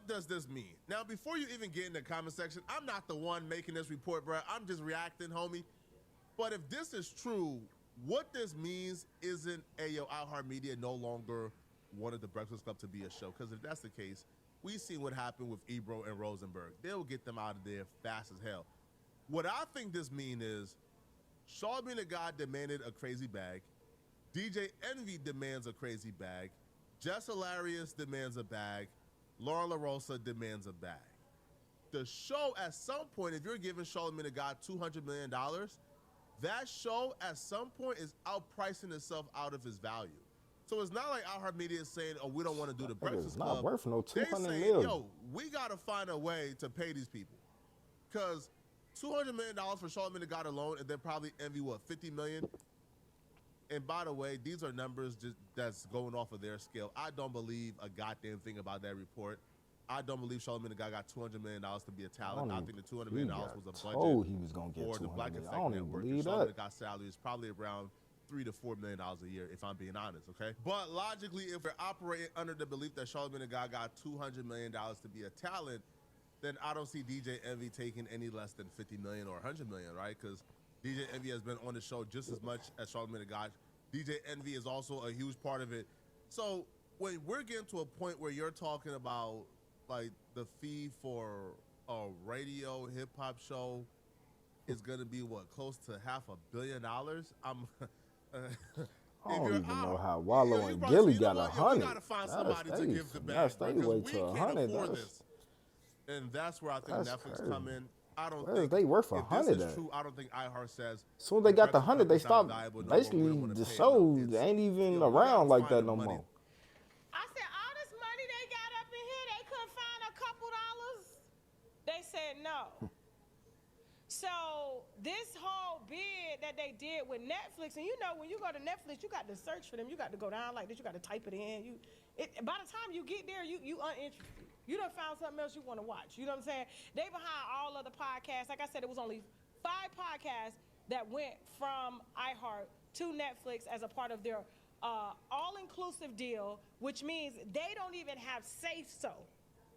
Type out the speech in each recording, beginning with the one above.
what does this mean? Now, before you even get in the comment section, I'm not the one making this report, bro. I'm just reacting, homie. But if this is true, what this means isn't Ayo iHeartMedia no longer wanted the Breakfast Club to be a show. Because if that's the case, we've seen what happened with Ebro and Rosenberg. They'll get them out of there fast as hell. What I think this means is Charlamagne the God demanded a crazy bag. DJ Envy demands a crazy bag. Jess Hilarious demands a bag. Lauren LaRosa demands a bag. The show, at some point, if you're giving Charlamagne the God $200 million, that show, at some point, is outpricing itself out of its value. So it's not like iHeartMedia is saying, oh, we don't want to do the Breakfast Club. It's not worth no $200 million. Yo, we got to find a way to pay these people. Because $200 million for Charlamagne the God alone, and then probably Envy, what, $50 million? And by the way, these are numbers just that's going off of their scale. I don't believe a goddamn thing about that report. I don't believe Charlamagne the God got $200 million to be a talent. I think the $200 million was a budget he was gonna get for the Black million. Effect Network. Charlamagne the God's salary is probably around $3 to $4 million a year, if I'm being honest, okay? But logically, if we're operating under the belief that Charlamagne the God got $200 million to be a talent, then I don't see DJ Envy taking any less than $50 million or $100 million, right? Because DJ Envy has been on the show just as much as Charlamagne the God. DJ Envy is also a huge part of it. So when we're getting to a point where you're talking about like the fee for a radio hip hop show is gonna be what, close to $500 million? I don't even know how Wallow and Gilly got 100. We gotta find somebody to give the bag, because we can't afford this. And that's where I think Netflix come in. I don't think they worth if 100. This is true, I don't think iHeart says. As soon as they got the 100, they stopped. Basically, the show ain't even around like that no more. I said all this money they got up in here, they couldn't find a couple dollars. They said no. So this whole bid that they did with Netflix, and you know when you go to Netflix, you got to search for them. You got to go down like this. You got to type it in. By the time you get there, you uninterested. You done found something else you want to watch. You know what I'm saying? They behind all other podcasts. Like I said, it was only 5 podcasts that went from iHeart to Netflix as a part of their all-inclusive deal, which means they don't even have say-so.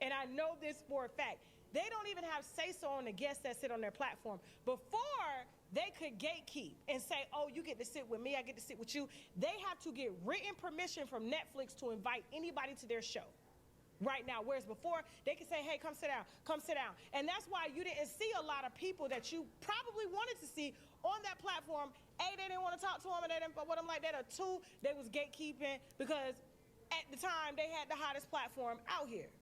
And I know this for a fact. They don't even have say-so on the guests that sit on their platform. Before, they could gatekeep and say, oh, you get to sit with me, I get to sit with you. They have to get written permission from Netflix to invite anybody to their show right now. Whereas before, they could say, hey, come sit down, come sit down. And that's why you didn't see a lot of people that you probably wanted to see on that platform. A, they didn't want to talk to them, and they didn't want them like that. Or 2, they was gatekeeping because at the time, they had the hottest platform out here.